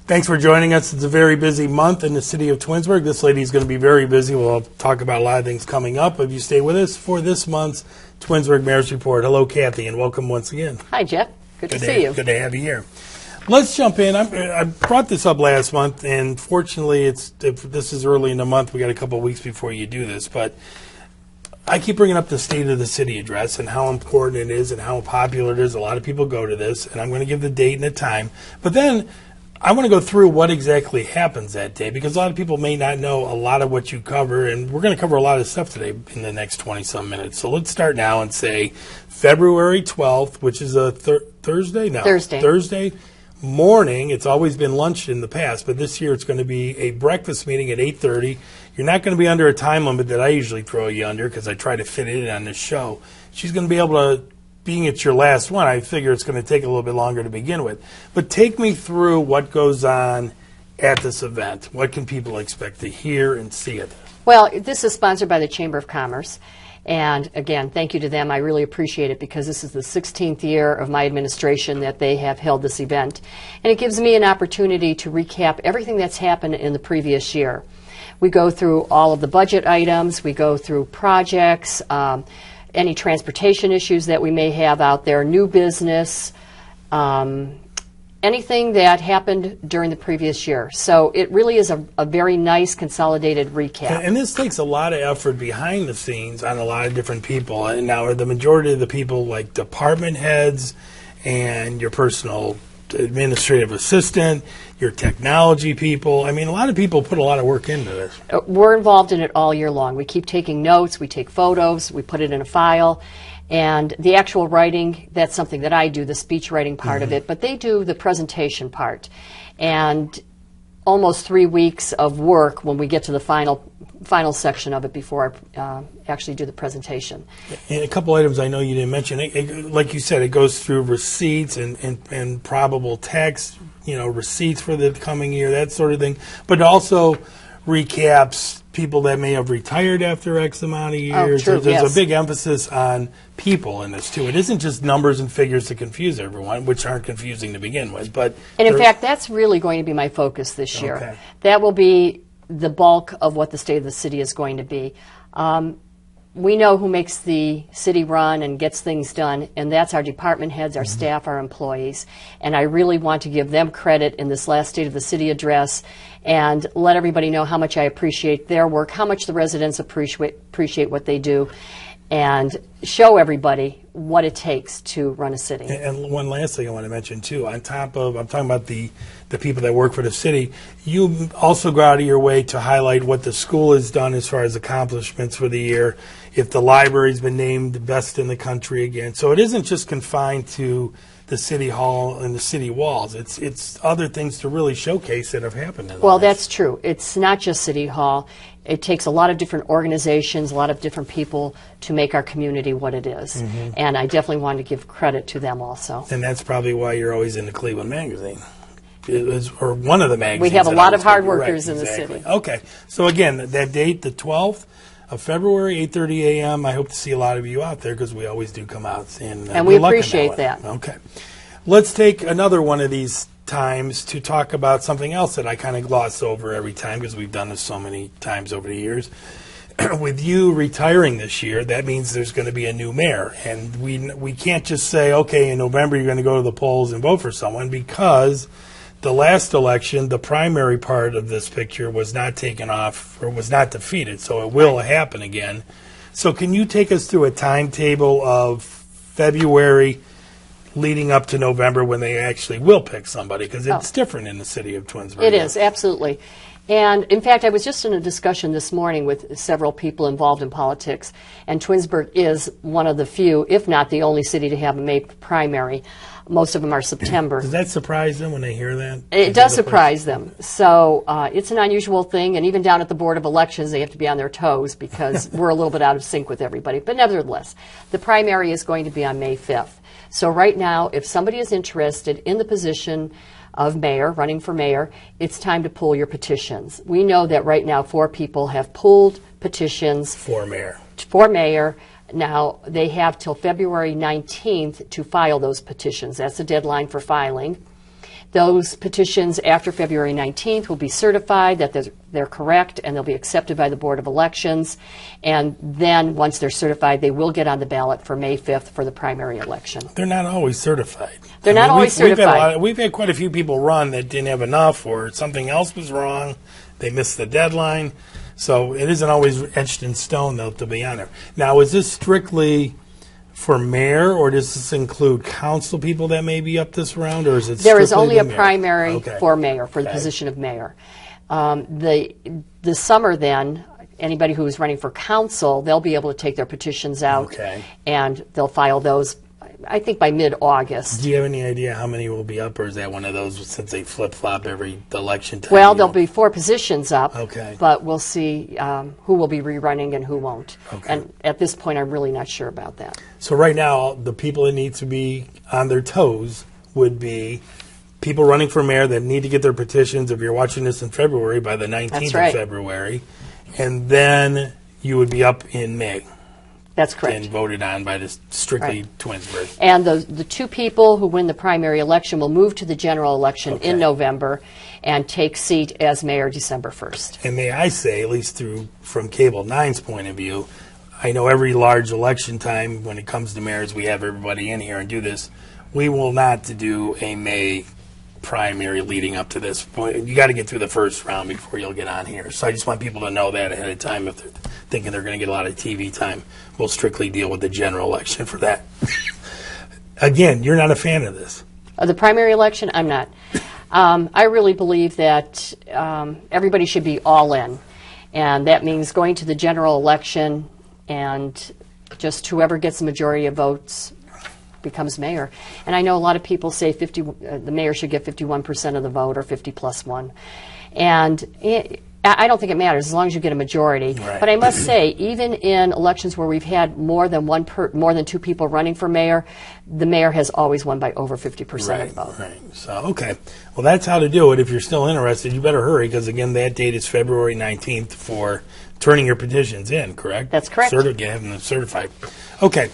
Thanks for joining us. It's a very busy month in the city of Twinsburg. This lady is going to be very busy. We'll talk about a lot of things coming up. If you stay with us for this month's Twinsburg Mayor's Report. Hello, Kathy, and welcome once again. Hi, Jeff. Good to see you. Good to have you here. Let's jump in. I brought this up last month, and fortunately, this is early in the month. We got a couple of weeks before you do this, but I keep bringing up the State of the City address and how important it is and how popular it is. A lot of people go to this, and I'm going to give the date and the time. But then I want to go through what exactly happens that day, because a lot of people may not know a lot of what you cover, and we're going to cover a lot of stuff today in the next 20-some minutes. So let's start now and say February 12th, which is a Thursday? No. Thursday morning. It's always been lunch in the past, but this year it's going to be a breakfast meeting at 8:30. You're not going to be under a time limit that I usually throw you under because I try to fit it in on this show. She's going to be able to, being it's your last one, I figure it's going to take a little bit longer to begin with. But take me through what goes on at this event. What can people expect to hear and see at this? Well, this is sponsored by the Chamber of Commerce. And again, thank you to them. I really appreciate it because this is the 16th year of my administration that they have held this event. And it gives me an opportunity to recap everything that's happened in the previous year. We go through all of the budget items. We go through projects, any transportation issues that we may have out there, new business, anything that happened during the previous year. So it really is a very nice consolidated recap. And this takes a lot of effort behind the scenes on a lot of different people. And now are the majority of the people like department heads and your personal administrative assistant, your technology people? I mean, a lot of people put a lot of work into this. We're involved in it all year long. We keep taking notes, we take photos, we put it in a file. And the actual writing, that's something that I do, the speech writing part of it, but they do the presentation part. And almost 3 weeks of work when we get to the final section of it before I actually do the presentation. And a couple items I know you didn't mention. Like you said, it goes through receipts and probable tax, receipts for the coming year, that sort of thing. But also recaps people that may have retired after X amount of years. Oh, true, There's a big emphasis on people in this, too. It isn't just numbers and figures to confuse everyone, which aren't confusing to begin with. And in fact, that's really going to be my focus this year. Okay. That will be the bulk of what the State of the City is going to be. We know who makes the city run and gets things done, and that's our department heads, our staff, our employees. And I really want to give them credit in this last State of the City address and let everybody know how much I appreciate their work, how much the residents appreciate what they do, and show everybody what it takes to run a city. And one last thing I want to mention, too, on top of, I'm talking about the people that work for the city, you also go out of your way to highlight what the school has done as far as accomplishments for the year, if the library's been named the best in the country again. So it isn't just confined to the city hall and the city walls. It's other things to really showcase that have happened. Well, that's true. It's not just City Hall. It takes a lot of different organizations, a lot of different people to make our community what it is. And I definitely want to give credit to them also. And that's probably why you're always in the Cleveland Magazine. Or one of the magazines. We have a lot of hard workers in the city. Okay. So again, that date, the 12th of February, 8:30 a.m. I hope to see a lot of you out there because we always do come out. And we appreciate that. Okay. Let's take another one of these times to talk about something else that I kind of gloss over every time because we've done this so many times over the years. With you retiring this year, that means there's going to be a new mayor. And we can't just say, okay, in November you're going to go to the polls and vote for someone, because the last election, the primary part of this picture was not taken off or was not defeated, so it will happen again. So can you take us through a timetable of February leading up to November when they actually will pick somebody? Because it's different in the city of Twinsburg. It is, absolutely. And in fact, I was just in a discussion this morning with several people involved in politics, and Twinsburg is one of the few, if not the only city to have a May primary. Most of them are September. Does that surprise them when they hear that? It does surprise them. So it's an unusual thing, and even down at the Board of Elections, they have to be on their toes because we're a little bit out of sync with everybody. But nevertheless, the primary is going to be on May 5th. So right now, if somebody is interested in the position of mayor, running for mayor, it's time to pull your petitions. We know that right now 4 people have pulled petitions for mayor. Now, they have till February 19th to file those petitions. That's the deadline for filing. Those petitions after February 19th will be certified that they're correct, and they'll be accepted by the Board of Elections. And then, once they're certified, they will get on the ballot for May 5th for the primary election. They're not always certified. They're not always certified. We've had quite a few people run that didn't have enough, or something else was wrong. They missed the deadline. So it isn't always etched in stone, though, to be on there. Now, is this strictly for mayor, or does this include council people that may be up this round, or is it There is strictly only the a mayor? primary Okay. for mayor, for the Okay. position of mayor. The summer then, anybody who is running for council, they'll be able to take their petitions out, Okay. and they'll file those, I think, by mid-August. Do you have any idea how many will be up, or is that one of those since they flip-flop every election time? Well, you there'll don't- be 4 positions up, Okay. but we'll see who will be rerunning and who won't. Okay. And at this point, I'm really not sure about that. So right now, the people that need to be on their toes would be people running for mayor that need to get their petitions, if you're watching this in February, by the 19th That's right. of February. And then you would be up in May That's correct. and voted on by the strictly Right. Twinsburg. And the 2 people who win the primary election will move to the general election Okay. in November and take seat as mayor December 1st. And may I say, at least from Cable 9's point of view, I know every large election time when it comes to mayors, we have everybody in here and do this. We will not do a May primary leading up to this point. You got to get through the first round before you'll get on here. So I just want people to know that ahead of time if they're thinking they're going to get a lot of TV time. We'll strictly deal with the general election for that. Again, you're not a fan of this. The primary election, I'm not. I really believe that everybody should be all in. And that means going to the general election and just whoever gets the majority of votes becomes mayor. And I know a lot of people say the mayor should get 51% of the vote or 50 plus 1. And I don't think it matters as long as you get a majority. Right. But I must say, even in elections where we've had more than 2 people running for mayor, the mayor has always won by over 50% of the vote. Right. So, okay. Well, that's how to do it. If you're still interested, you better hurry because, again, that date is February 19th for turning your petitions in, correct? That's correct. Having them certified. Okay.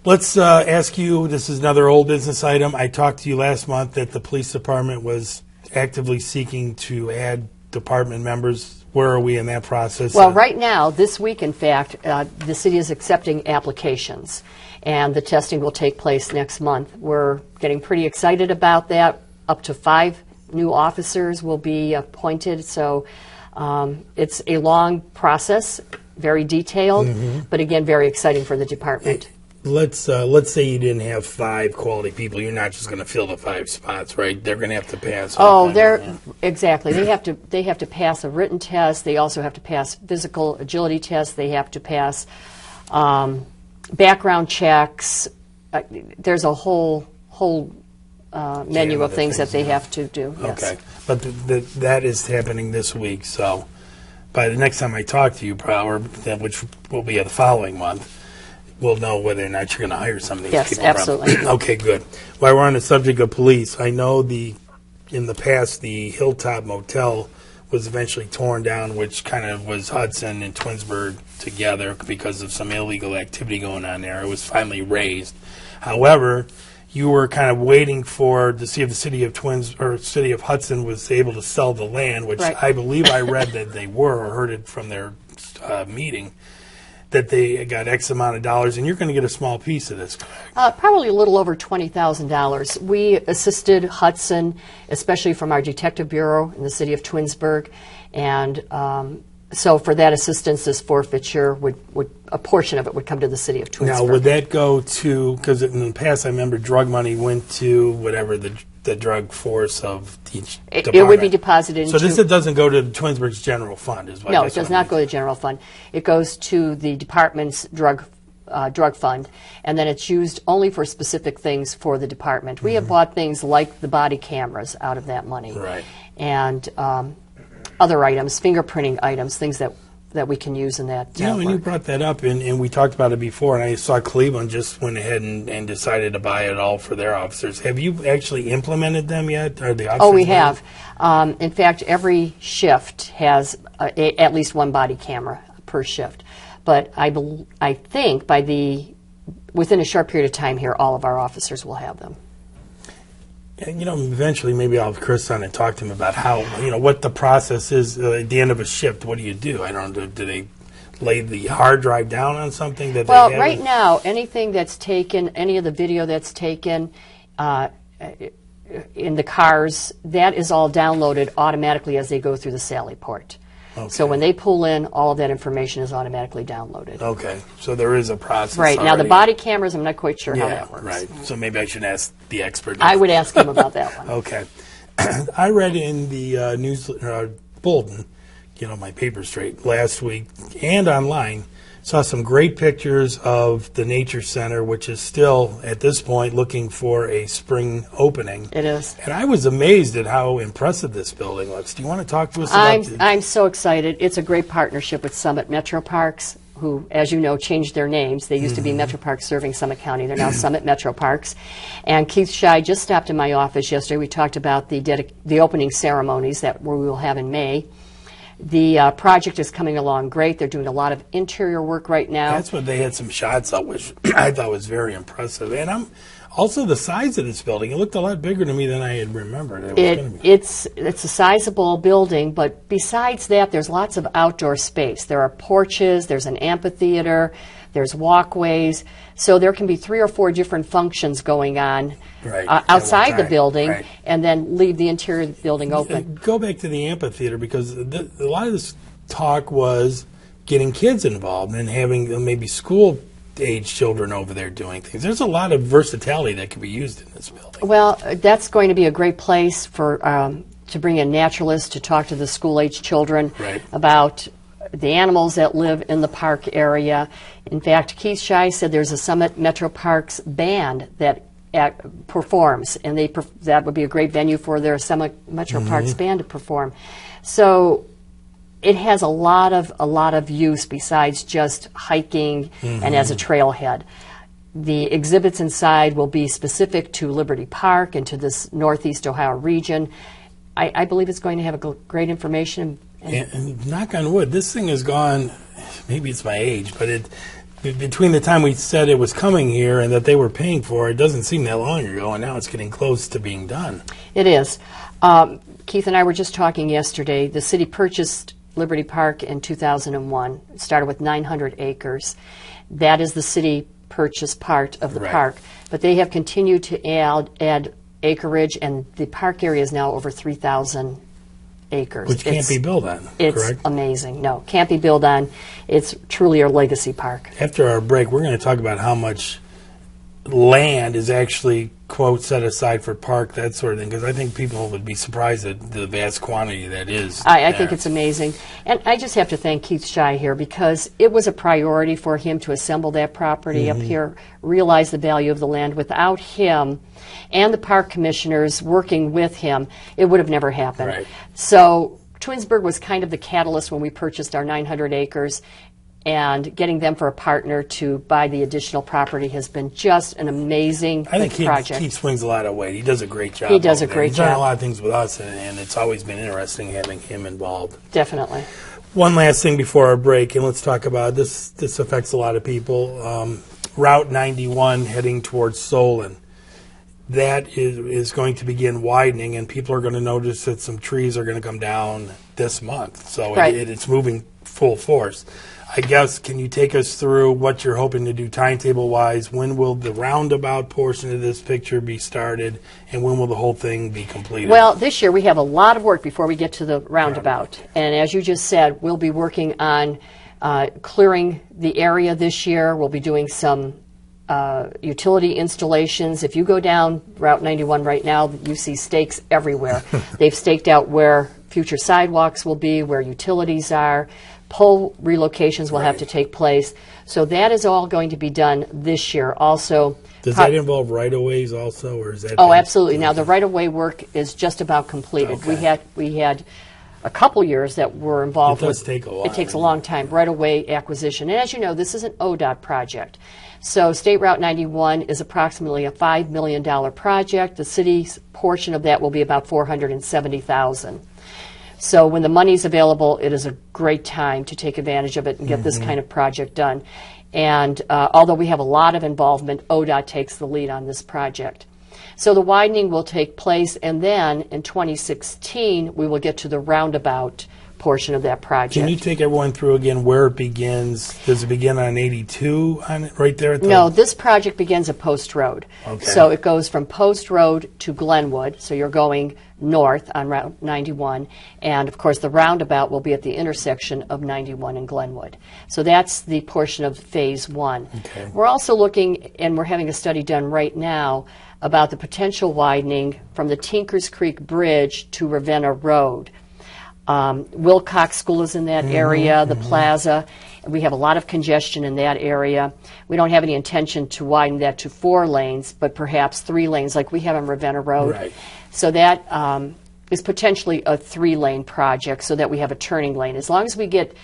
Let's ask you, this is another old business item. I talked to you last month that the police department was actively seeking to add department members. Where are we in that process? Well, right now, this week, in fact, the city is accepting applications, and the testing will take place next month. We're getting pretty excited about that. Up to 5 new officers will be appointed, so it's a long process, very detailed, but again, very exciting for the department. Let's say you didn't have 5 quality people. You're not just going to fill the 5 spots, right? They're going to have to pass. Oh, exactly. They have to pass a written test. They also have to pass physical agility tests. They have to pass background checks. There's a whole menu of things that they have to do. Yes. Okay, but that is happening this week. So by the next time I talk to you, which will be the following month, we'll know whether or not you're going to hire some of these Yes, people. absolutely. Okay, good. While we're on the subject of police, I know in the past the Hilltop Motel was eventually torn down, which kind of was Hudson and Twinsburg together because of some illegal activity going on there. It was finally raised. However, you were kind of waiting to see if the city of Hudson was able to sell the land, which Right. I believe I read that they were, or heard it from their meeting, that they got X amount of dollars, and you're going to get a small piece of this, correct? Probably a little over $20,000. We assisted Hudson, especially from our detective bureau in the city of Twinsburg, and so for that assistance, this forfeiture a portion of it would come to the city of Twinsburg. Now, would that go to, because in the past I remember drug money went to whatever the drug force of each department. It would be deposited So into... this doesn't go to Twinsburg's general fund, is what No, that's it does what I not go to the general fund. It goes to the department's drug fund, and then it's used only for specific things for the department. We have bought things like the body cameras out of that money. Right. And other items, fingerprinting items, things that we can use in that when you work. brought that up, and we talked about it before, and I saw Cleveland just went ahead and decided to buy it all for their officers. Have you actually implemented them yet? Or the Oh, we officers have. In fact, every shift has at least 1 body camera per shift. But I think within a short period of time here, all of our officers will have them. And, eventually maybe I'll have Chris on and talk to him about how, what the process is at the end of a shift. What do you do? I don't know. Do they lay the hard drive down on something that Well, they have? right now, anything that's taken, any of the video that's taken in the cars, that is all downloaded automatically as they go through the Sally port. Okay. So when they pull in, all of that information is automatically downloaded. Okay, so there is a process. Right. Now, the already. body cameras, I'm not quite sure how Yeah, that works. right. So maybe I should ask the expert. I would ask him about that one. Okay. I read in the news bulletin, my paper straight, last week and online, saw some great pictures of the Nature Center, which is still, at this point, looking for a spring opening. It is. And I was amazed at how impressive this building looks. Do you want to talk to us about I'm so excited. It's a great partnership with Summit Metro Parks, who, as you know, changed their names. They used to be Metro Parks serving Summit County. They're now Summit Metro Parks. And Keith Scheid just stopped in my office yesterday. We talked about the opening ceremonies that we will have in May. The project is coming along great. They're doing a lot of interior work right now. That's what they had some shots of, which I thought was very impressive. And also the size of this building. It looked a lot bigger to me than I had remembered. It's a sizable building, but besides that, there's lots of outdoor space. There are porches, there's an amphitheater, there's walkways. So there can be 3 or 4 different functions going on outside the building, and then leave the interior of the building open. Go back to the amphitheater, because a lot of this talk was getting kids involved and having maybe school-age children over there doing things. There's a lot of versatility that can be used in this building. Well, that's going to be a great place for to bring in naturalists to talk to the school-age children about the animals that live in the park area. In fact, Keith Scheid said there's a Summit Metro Parks band that performs, and that would be a great venue for their Summit Metro Parks band to perform. So it has a lot of use besides just hiking and as a trailhead. The exhibits inside will be specific to Liberty Park and to this Northeast Ohio region. I believe it's going to have a great information. And knock on wood, this thing has gone, maybe it's my age, but between the time we said it was coming here and that they were paying for it, doesn't seem that long ago, and now it's getting close to being done. It is. Keith and I were just talking yesterday. The city purchased Liberty Park in 2001. It started with 900 acres. That is the city purchase part of the park. But they have continued to add acreage, and the park area is now over 3,000 acres. Which can't be built on, it's correct? Amazing. No, can't be built on. It's truly a legacy park. After our break, we're going to talk about how much land is actually, quote, set aside for park, that sort of thing, because I think people would be surprised at the vast quantity that is. I think it's amazing. And I just have to thank Keith Scheid here, because it was a priority for him to assemble that property up here, realize the value of the land. Without him and the park commissioners working with him, it would have never happened. Right. So Twinsburg was kind of the catalyst when we purchased our 900 acres, and getting them for a partner to buy the additional property has been just an amazing project. Keith swings a lot of weight. He does a great job. He does a there. great He's done job. a lot of things with us, and it's always been interesting having him involved. Definitely. One last thing before our break, and let's talk about this. This affects a lot of people. Route 91 heading towards Solon. That is going to begin widening, and people are going to notice that some trees are going to come down this month. So it's moving full force. I guess, can you take us through what you're hoping to do timetable-wise? When will the roundabout portion of this picture be started, and when will the whole thing be completed? Well, this year we have a lot of work before we get to the roundabout. And as you just said, we'll be working on clearing the area this year. We'll be doing some utility installations. If you go down Route 91 right now, you see stakes everywhere. They've staked out where future sidewalks will be, where utilities are. Pole relocations will have to take place. So that is all going to be done this year. Also, does that involve right-of-ways also, or is that? Oh, absolutely. Now the right-of-way work is just about completed. Okay. We had a couple years that were involved. It does take a while. It takes a long time. Right-of-way acquisition, and as you know, this is an ODOT project. So State Route 91 is approximately a $5 million project. The city's portion of that will be about $470,000. So when the money's available, it is a great time to take advantage of it and get this kind of project done. And although we have a lot of involvement, ODOT takes the lead on this project. So the widening will take place, and then in 2016, we will get to the roundabout portion of that project. Can you take everyone through again where it begins? Does it begin on 82 on it, right there? At the No, this project begins at Post Road. Okay. So it goes from Post Road to Glenwood, so you're going north on Route 91, and of course the roundabout will be at the intersection of 91 and Glenwood. So that's the portion of Phase 1. Okay. We're also looking, and we're having a study done right now, about the potential widening from the Tinkers Creek Bridge to Ravenna Road. Wilcox School is in that area, the plaza. We have a lot of congestion in that area. We don't have any intention to widen that to 4 lanes, but perhaps 3 lanes like we have on Ravenna Road. Right. So that is potentially a 3-lane project so that we have a turning lane. As long as we get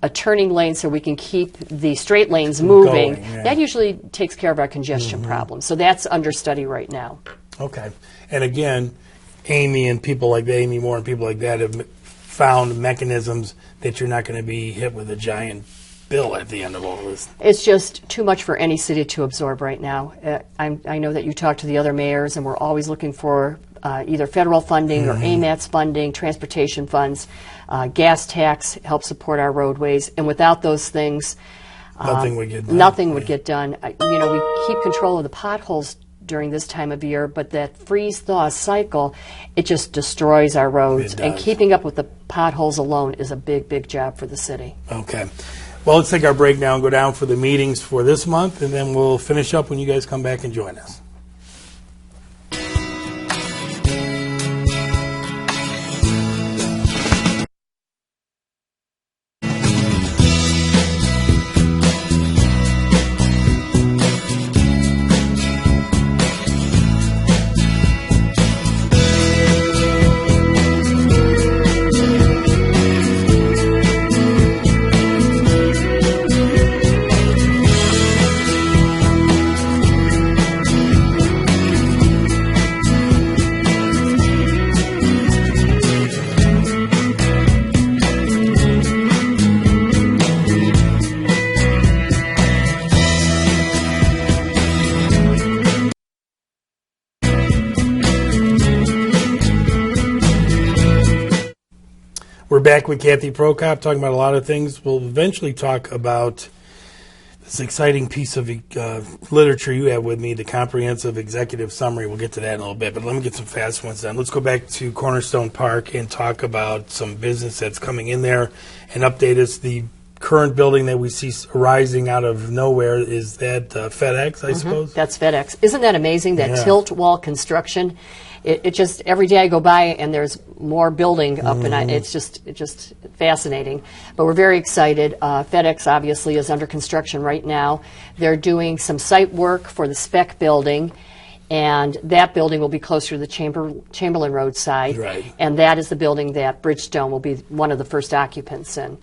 a turning lane so we can keep the straight lanes moving, Going, yeah. that usually takes care of our congestion problem. So that's under study right now. Okay. And again, Amy and people like that, Amy Moore and people like that have found mechanisms that you're not going to be hit with a giant bill at the end of all this. It's just too much for any city to absorb right now. I know that you talk to the other mayors, and we're always looking for either federal funding or AMATS funding, transportation funds. Gas tax helps support our roadways, and without those things, Nothing would get done. Nothing would get done. We keep control of the potholes during this time of year, but that freeze-thaw cycle, it just destroys our roads. It And does. keeping up with the potholes alone is a big, big job for the city. Okay. Well, let's take our break now and go down for the meetings for this month, and then we'll finish up when you guys come back and join us. We're back with Kathy Prokop talking about a lot of things. We'll eventually talk about this exciting piece of literature you have with me, the Comprehensive Executive Summary. We'll get to that in a little bit, but let me get some fast ones done. Let's go back to Cornerstone Park and talk about some business that's coming in there and update us. The current building that we see arising out of nowhere, is that FedEx, I suppose? That's FedEx. Isn't that amazing, that Yeah. tilt wall construction? It just, every day I go by and there's more building up, and it's just fascinating. But we're very excited. FedEx obviously is under construction right now. They're doing some site work for the spec building, and that building will be closer to the Chamberlain Road side. Right. And that is the building that Bridgestone will be one of the first occupants in.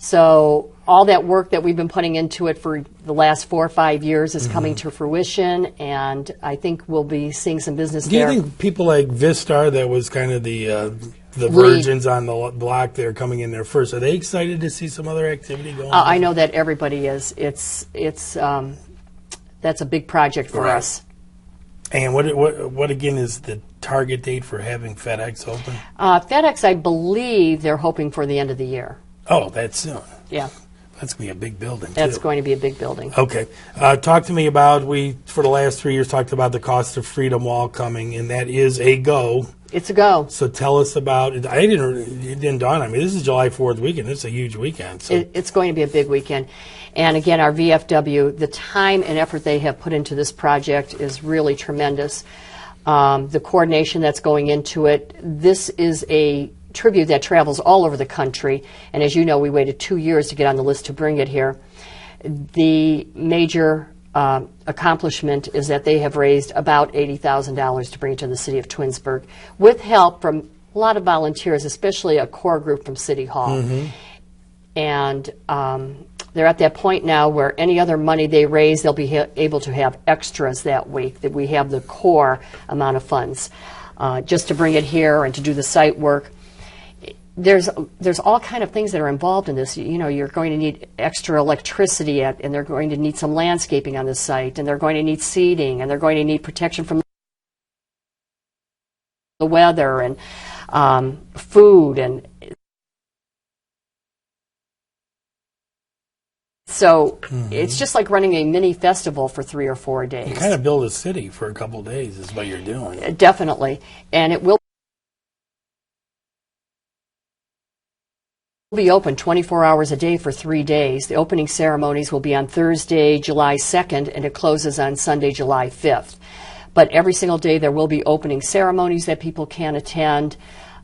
So all that work that we've been putting into it for the last 4 or 5 years is coming to fruition, and I think we'll be seeing some business Do you there. think people like Vistar, that was kind of the virgins on the block there coming in there first, are they excited to see some other activity going on? I know that everybody is. It's that's a big project for Right. us. And what again is the target date for having FedEx open? FedEx, I believe they're hoping for the end of the year. Oh, that's soon. Yeah, That's going to be a big building, that's too. going to be a big building. Okay. Talk to me about, for the last 3 years, talked about the Cost of Freedom Wall coming, and that is a go. It's a go. So tell us about it. It didn't dawn on me. This is July 4th weekend. It's a huge weekend. So It's going to be a big weekend. And again, our VFW, the time and effort they have put into this project is really tremendous. The coordination that's going into it, this is a tribute that travels all over the country. And as you know, we waited 2 years to get on the list to bring it here. The major accomplishment is that they have raised about $80,000 to bring it to the city of Twinsburg, with help from a lot of volunteers, especially a core group from City Hall. And they're at that point now where any other money they raise, they'll be able to have extras that week, that we have the core amount of funds just to bring it here and to do the site work. There's all kind of things that are involved in this. You know, you're going to need extra electricity, and they're going to need some landscaping on the site, and they're going to need seating, and they're going to need protection from the weather and food, and so it's just like running a mini festival for 3 or 4 days. You kind of build a city for a couple of days is what you're doing. Definitely, and it will be open 24 hours a day for 3 days. The opening ceremonies will be on Thursday, July 2nd, and it closes on Sunday, July 5th. But every single day there will be opening ceremonies that people can attend.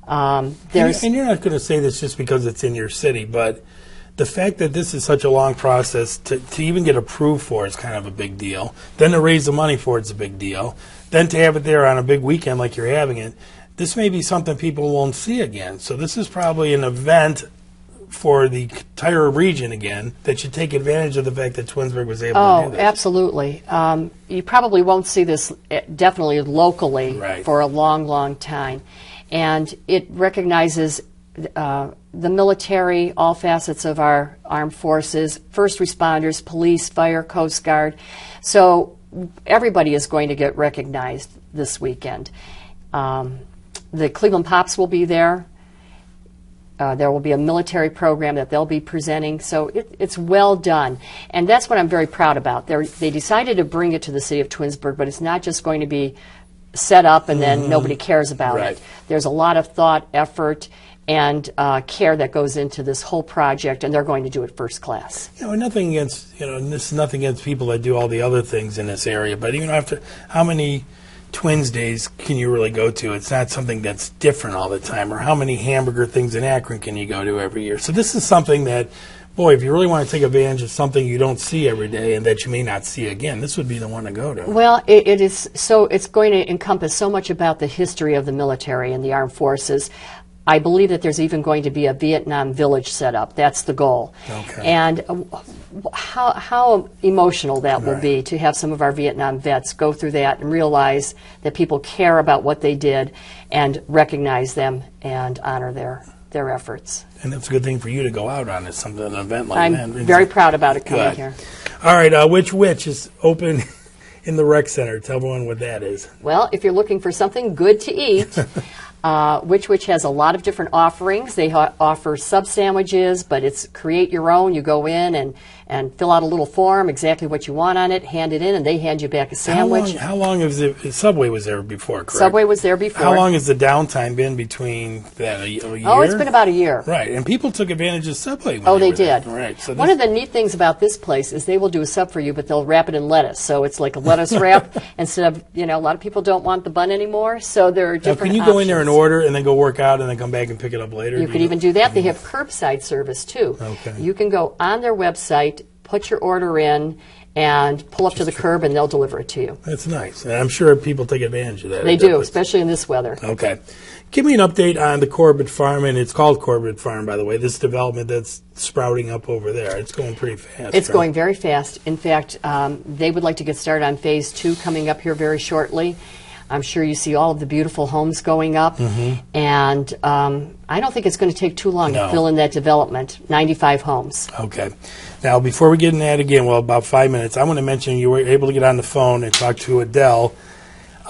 And you're not going to say this just because it's in your city, but the fact that this is such a long process to even get approved for is kind of a big deal. Then to raise the money for it's a big deal. Then to have it there on a big weekend like you're having it, this may be something people won't see again. So this is probably an event for the entire region again that should take advantage of the fact that Twinsburg was able to do this. Absolutely. You probably won't see this definitely locally Right. for a long, long time. And it recognizes the military, all facets of our armed forces, first responders, police, fire, Coast Guard. So everybody is going to get recognized this weekend. The Cleveland Pops will be there. There will be a military program that they'll be presenting, so it's well done. And that's what I'm very proud about. They decided to bring it to the city of Twinsburg, but it's not just going to be set up and then nobody cares about Right. it. There's a lot of thought, effort, and care that goes into this whole project, and they're going to do it first class. Nothing against, and this is nothing against people that do all the other things in this area, but even after, how many Twins days can you really go to? It's not something that's different all the time. Or how many hamburger things in Akron can you go to every year? So this is something that, boy, if you really want to take advantage of something you don't see every day and that you may not see again, this would be the one to go to. Well, it is so. It's going to encompass so much about the history of the military and the armed forces. I believe that there's even going to be a Vietnam village set up. That's the goal. Okay. And how emotional that will Right. be to have some of our Vietnam vets go through that and realize that people care about what they did and recognize them and honor their efforts. And that's a good thing for you to go out on, is something, an event like that. I'm very proud about it coming Good. here. All right, Witch is open in the rec center. Tell everyone what that is. Well, if you're looking for something good to eat, Which has a lot of different offerings. They offer sub sandwiches, but it's create your own. You go in and fill out a little form, exactly what you want on it, hand it in, and they hand you back a sandwich. How long has it? Subway was there before, correct? Subway was there before. How long has the downtime been between that? A year? Oh, it's been about a year. Right, and people took advantage of Subway. When Oh, they were there. did. Right. So One of the neat things about this place is they will do a sub for you, but they'll wrap it in lettuce. So it's like a lettuce wrap instead of, a lot of people don't want the bun anymore. So there are Now, different can you go in there and options. order and then go work out and then come back and pick it up later? You could even do that. They have curbside service too. Okay. You can go on their website, put your order in, and pull up to the curb, and they'll deliver it to you. That's nice. And I'm sure people take advantage of that. They do, especially in this weather. Okay. Give me an update on the Corbett Farm, and it's called Corbett Farm, by the way, this development that's sprouting up over there. It's going pretty fast. It's right? going very fast. In fact, they would like to get started on phase 2 coming up here very shortly. I'm sure you see all of the beautiful homes going up, and I don't think it's going to take too long No. to fill in that development, 95 homes. Okay. Now, before we get in that again, well, about 5 minutes, I want to mention you were able to get on the phone and talk to Adele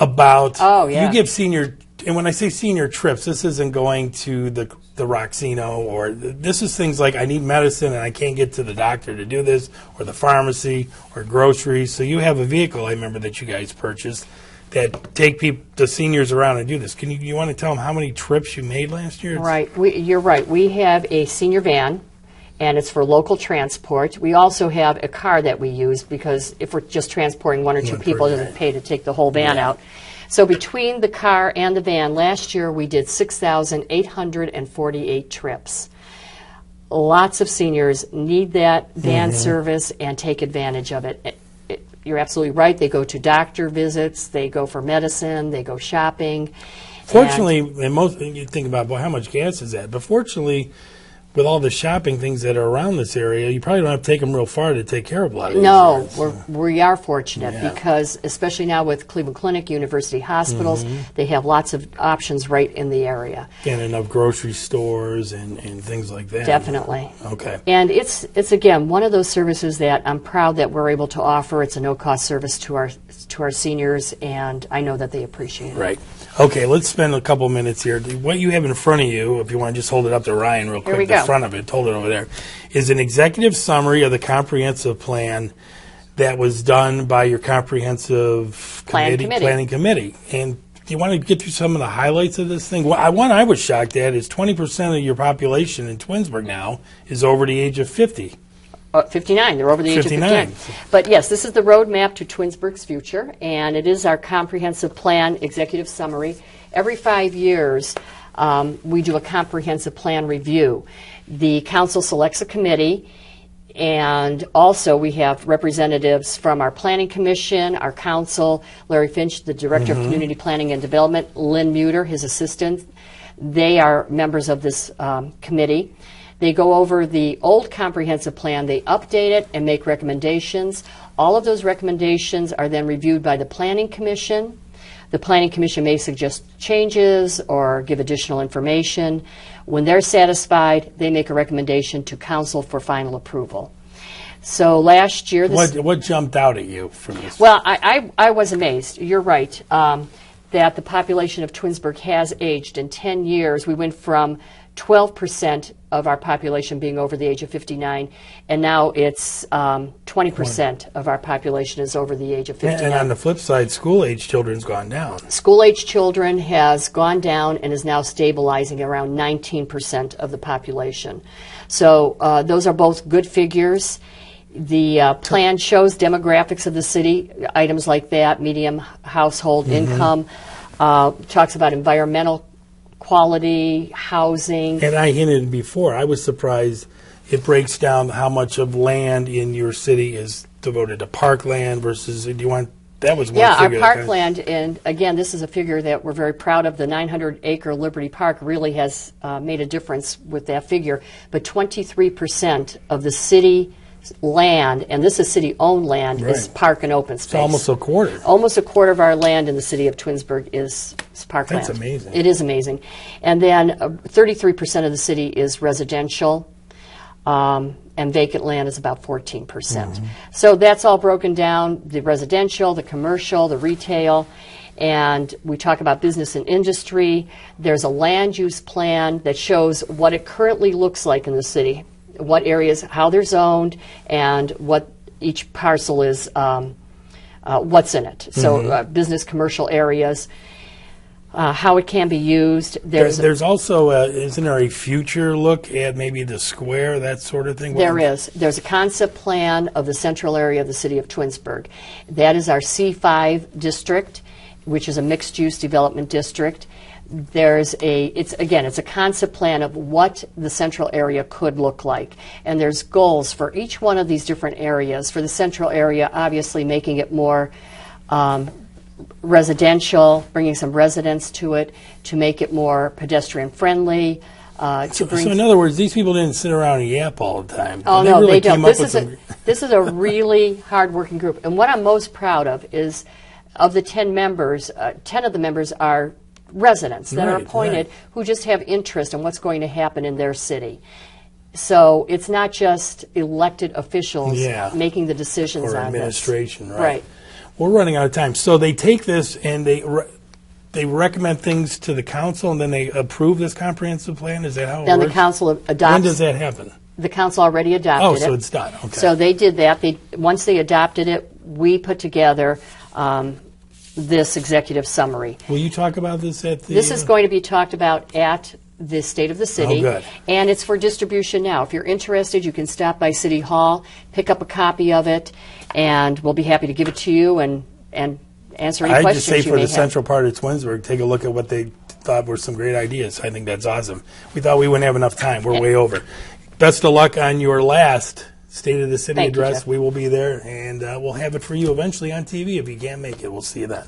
about, Oh, yeah. you give senior, and when I say senior trips, this isn't going to the Roxino, or this is things like I need medicine and I can't get to the doctor to do this, or the pharmacy, or groceries. So you have a vehicle, I remember, that you guys purchased that take the seniors around and do this. Can you want to tell them how many trips you made last year? Right. You're right. We have a senior van, and it's for local transport. We also have a car that we use because if we're just transporting one or two One people, per it doesn't day. pay to take the whole van Yeah. out. So between the car and the van, last year we did 6,848 trips. Lots of seniors need that van service and take advantage of it. You're absolutely right. They go to doctor visits, they go for medicine, they go shopping. Fortunately, and most you think about, boy, how much gas is that? But fortunately, with all the shopping things that are around this area, you probably don't have to take them real far to take care of a lot of these No, areas. we are fortunate Yeah. because, especially now with Cleveland Clinic, University Hospitals, they have lots of options right in the area. And enough grocery stores and things like that. Definitely. Okay. And it's again one of those services that I'm proud that we're able to offer. It's a no-cost service to our seniors, and I know that they appreciate it. Right. Okay, let's spend a couple minutes here. What you have in front of you, if you want to just hold it up to Ryan real quick, we the go. front of it, hold it over there, is an executive summary of the comprehensive plan that was done by your comprehensive Planning planning committee. And do you want to get through some of the highlights of this thing? Well, one I was shocked at is 20% of your population in Twinsburg now is over the age of 50. 59. They're over the age 59. of 59. But yes, this is the roadmap to Twinsburg's future, and it is our comprehensive plan executive summary. Every 5 years, we do a comprehensive plan review. The council selects a committee, and also we have representatives from our planning commission, our council, Larry Finch, the director of community planning and development, Lynn Muter, his assistant. They are members of this committee. They go over the old comprehensive plan, they update it and make recommendations. All of those recommendations are then reviewed by the Planning Commission. The Planning Commission may suggest changes or give additional information. When they're satisfied, they make a recommendation to Council for final approval. So last year... What jumped out at you from this? Well, I was amazed. You're right, that the population of Twinsburg has aged. In 10 years, we went from 12% of our population being over the age of 59, and now it's 20% of our population is over the age of 59. And on the flip side, school-age children's gone down. School-age children has gone down and is now stabilizing around 19% of the population. So those are both good figures. The plan shows demographics of the city, items like that, medium household income, talks about environmental quality, housing. And I hinted before, I was surprised it breaks down how much of land in your city is devoted to parkland versus, do you want, that was one Yeah, our figure. parkland, and again, this is a figure that we're very proud of. The 900-acre Liberty Park really has made a difference with that figure. But 23% of the city land, and this is city-owned land, is Right. park and open space. It's almost a quarter. Almost a quarter of our land in the city of Twinsburg is parkland. That's amazing. It is amazing. And then 33% of the city is residential, and vacant land is about 14%. So that's all broken down, the residential, the commercial, the retail, and we talk about business and industry. There's a land use plan that shows what it currently looks like in the city, what areas, how they're zoned, and what each parcel is, what's in it. So business, commercial areas, how it can be used. There's also, isn't there a future look at maybe the square, that sort of thing? There is. There's a concept plan of the central area of the city of Twinsburg. That is our C5 district, which is a mixed-use development district. It's a concept plan of what the central area could look like. And there's goals for each one of these different areas. For the central area, obviously making it more residential, bringing some residents to it, to make it more pedestrian-friendly. So in other words, these people didn't sit around and yap all the time. Oh, They no, really they don't. came up with This is a really hard-working group. And what I'm most proud of is, of the 10 members, 10 of the members are residents that are Right, appointed right. who just have interest in what's going to happen in their city. So it's not just elected officials Yeah. making the decisions or on administration, this. right? We're running out of time. So they take this and they recommend things to the council, and then they approve this comprehensive plan? Is that how it Then the works? council When adopts. does that happen? The council already adopted Oh, it. so it's done. Okay. So they did that. Once they adopted it, we put together this executive summary. Will you talk about this at the... This is going to be talked about at the State of the City. Oh, good. And it's for distribution now. If you're interested, you can stop by City Hall, pick up a copy of it, and we'll be happy to give it to you and answer any I'd questions just say you for may the have. central part of Twinsburg, take a look at what they thought were some great ideas. I think that's awesome. We thought we wouldn't have enough time. We're way over. Best of luck on your last State of the City Thank you, address. Jeff. We will be there, and we'll have it for you eventually on TV. If you can't make it, we'll see you then.